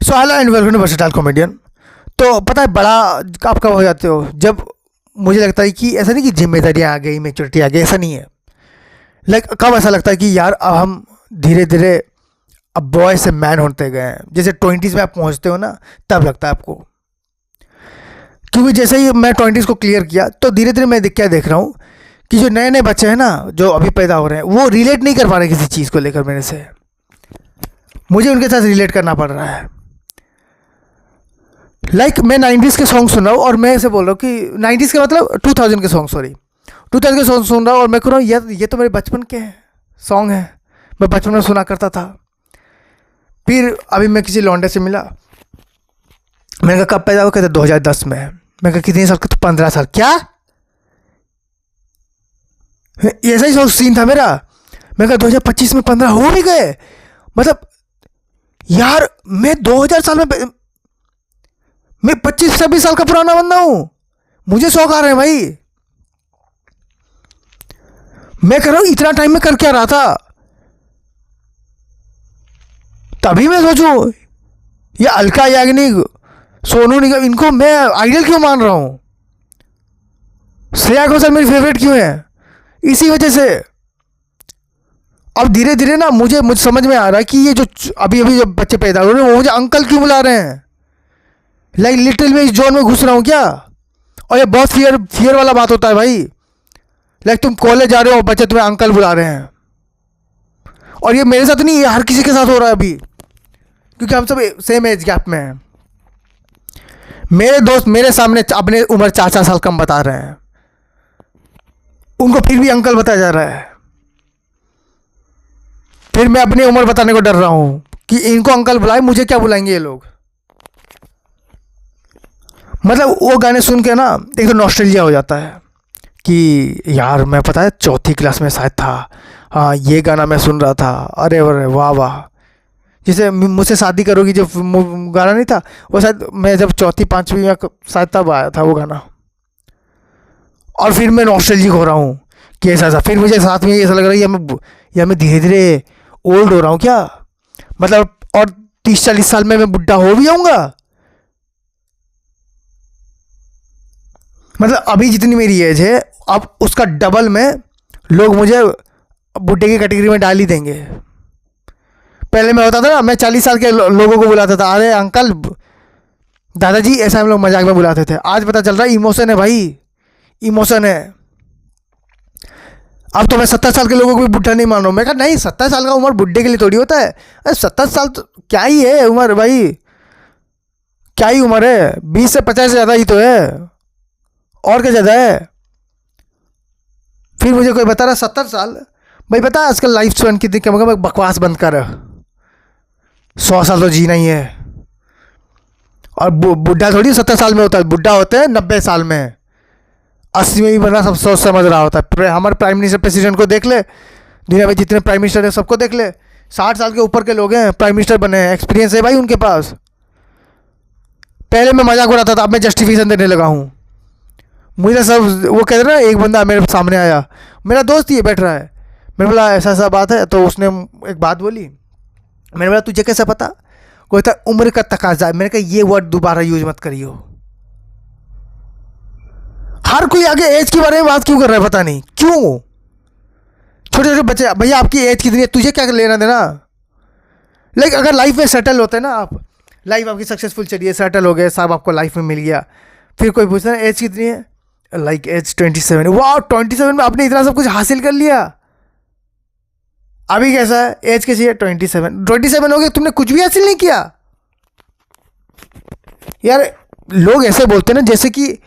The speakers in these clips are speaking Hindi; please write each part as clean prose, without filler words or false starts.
So hello and welcome to versatile comedian. तो पता है बड़ा आप कब हो जाते हो, जब मुझे लगता है कि ऐसा नहीं कि जिम्मेदारियाँ आ गई, मैच्योरिटी आ गई, ऐसा नहीं है। कब ऐसा लगता है कि यार अब हम धीरे धीरे अब बॉय से मैन होते गए हैं। जैसे 20s में आप पहुंचते हो ना, तब लगता है आपको। क्योंकि जैसे ही मैं 20s को क्लियर किया तो धीरे धीरे मैं क्या देख रहा हूँ कि जो नए नए बच्चे हैं ना, जो अभी पैदा हो रहे हैं, वो रिलेट नहीं कर पा रहे किसी चीज़ को लेकर मेरे से। मुझे उनके साथ रिलेट करना पड़ रहा है। मैं 90s के सॉन्ग सुन रहा हूँ और मैं ऐसे बोल रहा हूँ कि 90s के मतलब 2000 के सॉन्ग, सॉरी 2000 के सॉन्ग सुन रहा हूँ और मैं कह रहा हूँ यार ये तो मेरे बचपन के सॉन्ग हैं, मैं बचपन में सुना करता था। फिर अभी मैं किसी लौंडे से मिला, मैंने कहा कब पैदा हुआ, कहते 2010 में। मैं कहा कितने साल का, तो 15 साल। क्या ऐसा ही सीन था मेरा। मैं कहा 2025 में 15 हो भी गए, मतलब यार मैं 2000 साल में, मैं 25-26 साल का पुराना बंदा हूं। मुझे शौक आ रहे हैं भाई। मैं कह रहा हूं इतना टाइम में कर क्या रहा था। तभी मैं सोचूं ये अलका याग्निक, सोनू निगम, इनको मैं आइडल क्यों मान रहा हूं। श्रेया घोषाल मेरी फेवरेट क्यों है, इसी वजह से। अब धीरे धीरे ना मुझे समझ में आ रहा है कि ये जो अभी अभी जो बच्चे पैदा हो रहे हैं वो मुझे अंकल क्यों बुला रहे हैं। लिटिल में इस जोन में घुस रहा हूँ क्या। और ये बहुत फियर वाला बात होता है भाई। तुम कॉलेज जा रहे हो, बच्चे तुम्हें अंकल बुला रहे हैं। और ये मेरे साथ नहीं, ये हर किसी के साथ हो रहा है अभी, क्योंकि हम सब सेम एज गैप में हैं। मेरे दोस्त मेरे सामने अपने उम्र 4-4 साल कम बता रहे हैं, उनको फिर भी अंकल बताया जा रहा है। फिर मैं अपनी उम्र बताने को डर रहा हूं कि इनको अंकल बुलाए, मुझे क्या बुलाएंगे ये लोग। मतलब वो गाने सुन के ना एक तो नॉस्टैल्जिया हो जाता है कि यार मैं पता है 4थी क्लास में शायद था, हाँ ये गाना मैं सुन रहा था, अरे अरे वाह वाह। जैसे मुझसे शादी करोगी जो गाना नहीं था, वो शायद मैं जब 4th-5वीं में शायद तब आया था वो गाना। और फिर मैं नॉस्टैल्जिक हो रहा हूँ कि ऐसा फिर मुझे साथ में ऐसा लग रहा है या मैं धीरे धीरे ओल्ड हो रहा हूँ क्या, मतलब और 30-40 साल में मैं बुढ़ा हो भी जाऊँगा। मतलब अभी जितनी मेरी एज है, अब उसका डबल में लोग मुझे बुढ़े की कैटेगरी में डाल ही देंगे। पहले मैं होता था ना, मैं 40 साल के लोगों को बुलाता था, अरे अंकल दादाजी, ऐसा हम लोग मजाक में बुलाते थे। आज पता चल रहा है इमोशन है भाई, इमोशन है। अब तो मैं 70 साल के लोगों को भी बुढ़ा नहीं मान रहा हूँ। मैं कहा नहीं, 70 साल का उम्र बुढ़े के लिए थोड़ी होता है। अरे 70 साल तो क्या ही है उम्र भाई, क्या ही उम्र है, 20 से 50 से ज़्यादा ही तो है, और क्या ज़्यादा है। फिर मुझे कोई बता रहा 70 साल, भाई पता है आजकल लाइफ स्पैन कितनी कम हो गई। बकवास बंद कर, 100 साल तो जीना ही है। और बुढ़ा थोड़ी 70 साल में होता है, बुढ़ा होते हैं 90 साल में, 80 में भी बना सब सोच समझ रहा होता है। हमारे प्राइम मिनिस्टर प्रेसिडेंट को देख ले, दुनिया में जितने प्राइम मिनिस्टर है सबको देख ले, 60 साल के ऊपर के लोग हैं प्राइम मिनिस्टर बने हैं, एक्सपीरियंस है भाई उनके पास। पहले मैं मजाक उड़ाता था, अब मैं जस्टिफिकेशन देने लगा हूँ। मुझे सब वो कहते ना, एक बंदा मेरे सामने आया, मेरा दोस्त ही बैठ रहा है, मैंने बोला ऐसा ऐसा बात है, तो उसने एक बात बोली, मैंने बोला तुझे कैसे पता, कोई था उम्र का तकाजा। मैंने कहा ये वर्ड दोबारा यूज मत करियो। हर कोई आगे एज के बारे में बात क्यों कर रहा है, पता नहीं क्यों। छोटे छोटे बच्चे, भैया आपकी एज कितनी है, तुझे क्या लेना देना। अगर लाइफ में सेटल होते हैं ना आप, लाइफ आपकी सक्सेसफुल चलिए, सेटल हो गए, सब आपको लाइफ में मिल गया, फिर कोई पूछता है एज कितनी है, एज 27। वाह 27 में आपने इतना सब कुछ हासिल कर लिया। अभी कैसा है, एज कैसी है, 27 हो गए, तुमने कुछ भी हासिल नहीं किया। यार लोग ऐसे बोलते हैं ना जैसे कि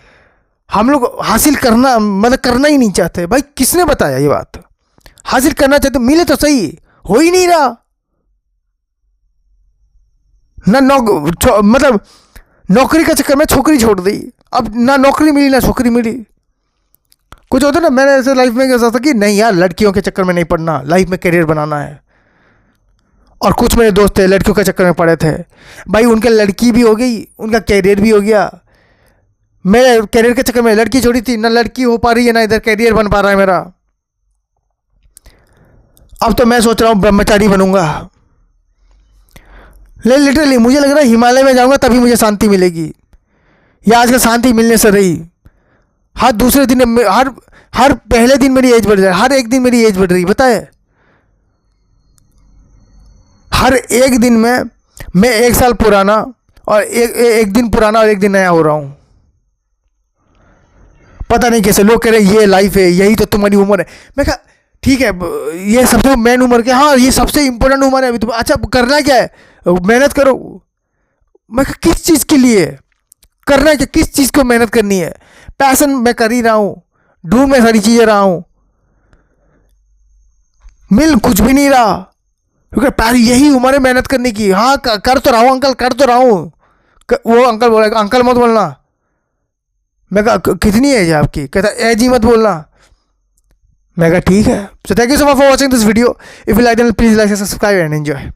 हम लोग हासिल करना मतलब करना ही नहीं चाहते। भाई किसने बताया ये बात, हासिल करना चाहते मिले तो सही, हो ही नहीं रहा ना। मतलब नौकरी के चक्कर में छोकरी छोड़ दी, अब ना नौकरी मिली ना छोकरी मिली। कुछ होता ना, मैंने ऐसे लाइफ में कैसा था कि नहीं यार लड़कियों के चक्कर में नहीं पड़ना, लाइफ में करियर बनाना है। और कुछ मेरे दोस्त थे लड़कियों के चक्कर में पड़े थे, भाई उनके लड़की भी हो गई, उनका करियर भी हो गया। मेरे करियर के चक्कर में लड़की छोड़ी थी, ना लड़की हो पा रही है ना इधर करियर बन पा रहा है मेरा। अब तो मैं सोच रहा हूँ ब्रह्मचारी बनूंगा। लिटरली मुझे लग रहा है हिमालय में जाऊंगा तभी मुझे शांति मिलेगी। या आजकल शांति मिलने से रही, हर दूसरे दिन हर पहले दिन मेरी एज बढ़ जाए, हर एक दिन मेरी एज बढ़ रही, बताए हर एक दिन में मैं 1 साल पुराना और एक दिन पुराना और एक दिन नया हो रहा हूं। पता नहीं कैसे लोग कह रहे ये लाइफ है, यही तो तुम्हारी उम्र है। मैं कहा ठीक है, ये सबसे मेन उम्र के, हाँ ये सबसे इंपॉर्टेंट उम्र है अभी तो। अच्छा करना क्या है, मेहनत करो। मैं कहा किस चीज़ के लिए करना है, किस चीज़ को मेहनत करनी है? पैशन मैं कर ही रहा हूँ, ढूंढ में सारी चीज़ें रहा हूँ, मिल कुछ भी नहीं रहा, क्योंकि यही उम्र है मेहनत करने की। हाँ कर तो रहा हूँ अंकल, कर तो रहा हूँ। वो अंकल बोला अंकल मत बोलना। मैं कहा कितनी एज है आपकी? कहता एज ही मत बोलना। मैं कहा ठीक है। So thank you so much for watching this video. If you like then please like subscribe and enjoy.